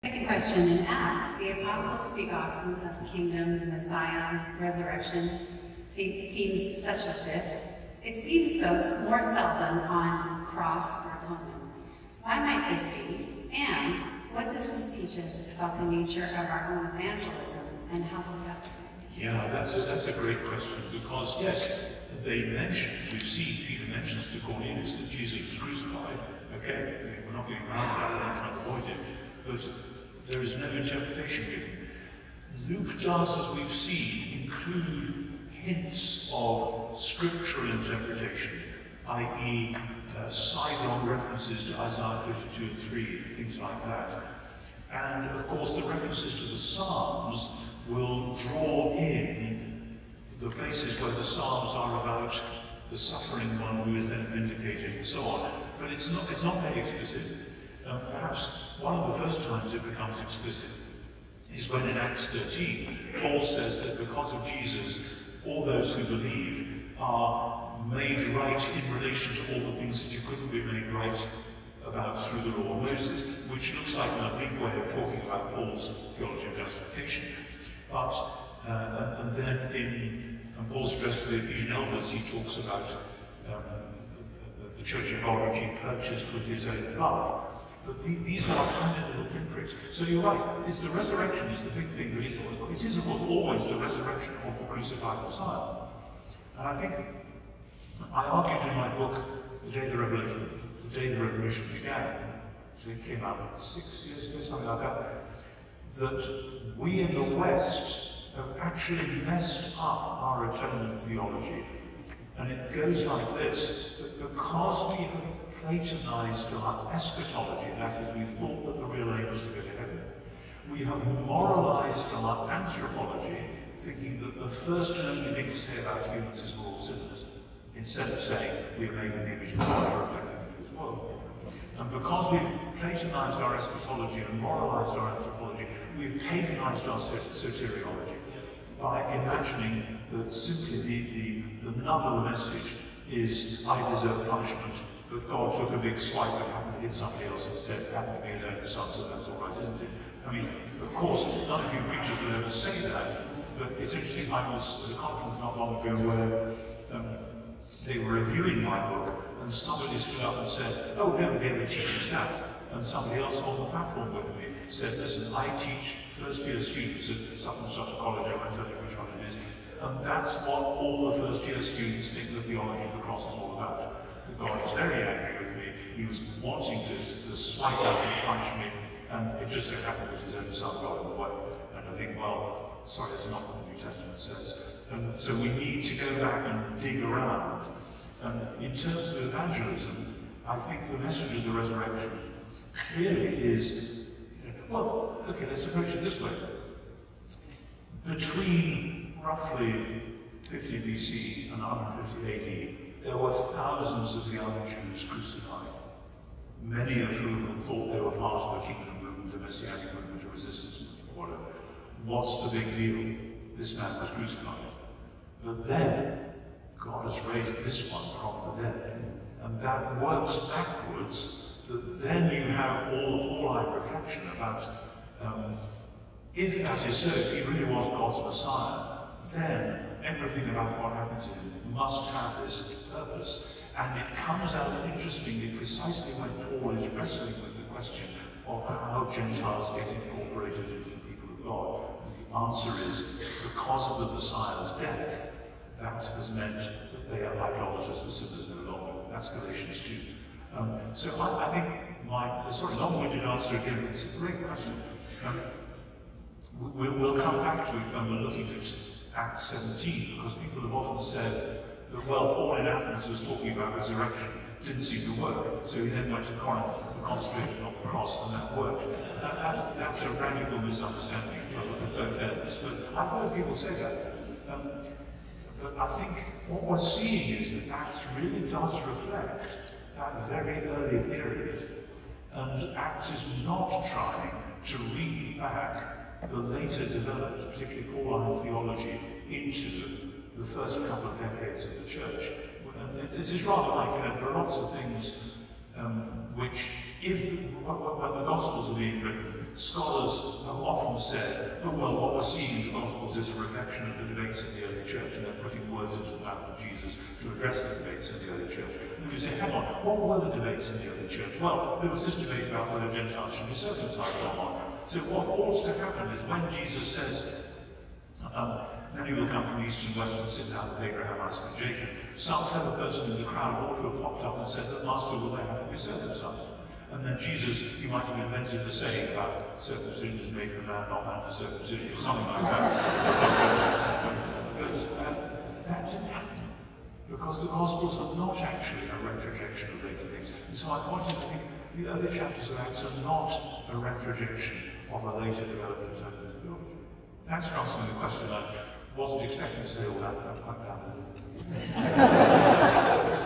Second question, in Acts, the apostles speak often of kingdom, the Messiah, resurrection, themes such as this. It seems, though, more seldom on cross or atonement. Why might this be? And what does this teach us about the nature of our own evangelism, and how does that result? Yeah, that's a great question, because yes, they mention, we've seen Peter mentions to Cornelius that Jesus was crucified. Okay, we're not getting around that, we're not trying to avoid it, but there is no interpretation given. Luke does, as we've seen, include hints of scriptural interpretation, i.e. sidelong references to Isaiah 52 and 3, things like that. And of course the references to the Psalms will draw in the places where the Psalms are about the suffering one who is then vindicated and so on. But it's not very explicit. Perhaps one of the first times it becomes explicit is when in Acts 13, Paul says that because of Jesus, all those who believe are made right in relation to all the things that you couldn't be made right about through the law of Moses, which looks like an oblique way of talking about Paul's theology of justification. But, and then in Paul's address to the Ephesian elders, he talks about the church of God which he purchased with his own blood. But these are tiny little pinpricks. So you're right, it's the resurrection is the big thing, but it is of course always the resurrection of the crucified Messiah. And I think I argued in my book, The Day the Revolution Began, so it came out 6 years ago, something like that we in the West have actually messed up our atonement theology. And it goes like this, that because we have Platonized our eschatology, that is, we thought that the real aim was to go to heaven, we have moralized our anthropology, thinking that the first and only thing to say about humans is we're all sinners, instead of saying we are made in the image of God reflecting into his world. And because we've Platonized our eschatology and moralized our anthropology, we've paganized our soteriology by imagining that simply the nub of the message is I deserve punishment, but God took a big swipe and happened to hit somebody else instead, happened to be his own son, so that's all right, isn't it? I mean, of course, none of you preachers will ever say that, but it's interesting, I was at a conference not long ago where they were reviewing my book, and somebody stood up and said, oh, no, David teaches that. And somebody else on the platform with me said, listen, I teach first-year students at such and such a college, I won't tell you which one it is, and that's what all the first-year students think the theology of the cross is all about. God was very angry with me. He was wanting to swipe out and punish me, and it just so happened that his own son got in the way. And I think, well, sorry, that's not what the New Testament says. And so we need to go back and dig around. And in terms of evangelism, I think the message of the resurrection clearly is, well, okay, let's approach it this way. Between roughly 50 BC and 150 AD, there were thousands of young Jews crucified, many of whom thought they were part of the kingdom movement, the messianic movement, or resistance movement, or whatever. What's the big deal? This man was crucified. But then, God has raised this one from the dead. And that works backwards, that then you have all the Pauline reflection about, if that is so, if he really was God's Messiah, then everything about what happened to him must have this purpose. And it comes out interestingly precisely when Paul is wrestling with the question of how Gentiles get incorporated into the people of God. The answer is, because of the Messiah's death, that has meant that they are idolaters and sinners no longer. That's Galatians 2. So I think long-winded answer again, it's a great question. We'll come back to it when we're looking at Acts 17, because people have often said that, well, Paul in Athens was talking about resurrection, didn't seem to work, so he then went to Corinth and concentrated on the cross, and that worked. That's a radical misunderstanding of both ends, but I've heard people say that. But I think what we're seeing is that Acts really does reflect that very early period, and Acts is not trying to read back the later developed, particularly Pauline theology, into the first couple of decades of the church. This is rather like, there are lots of things which, if when the Gospels are being written, scholars have often said, oh, well, what we're seeing in the Gospels is a reflection of the debates in the early church, and they're putting words into the mouth of Jesus to address the debates in the early church. And you say, hang on, what were the debates in the early church? Well, there was this debate about whether Gentiles should be circumcised or not. So what ought to happen is when Jesus says, many will come from the east and west and sit down with Abraham, Isaac, and Jacob, some clever person in the crowd ought to have popped up and said that, Master, will they have to be circumcised? And then Jesus, he might have invented the saying about circumcision is made for man, not man for circumcision, or something like that. But that didn't happen, because the Gospels are not actually a retrojection of later things. And so my point is, I think the early chapters of Acts are not a retrojection of a later development of theology. Thanks for answering the question. I wasn't expecting to say all that, but I'm quite glad I did.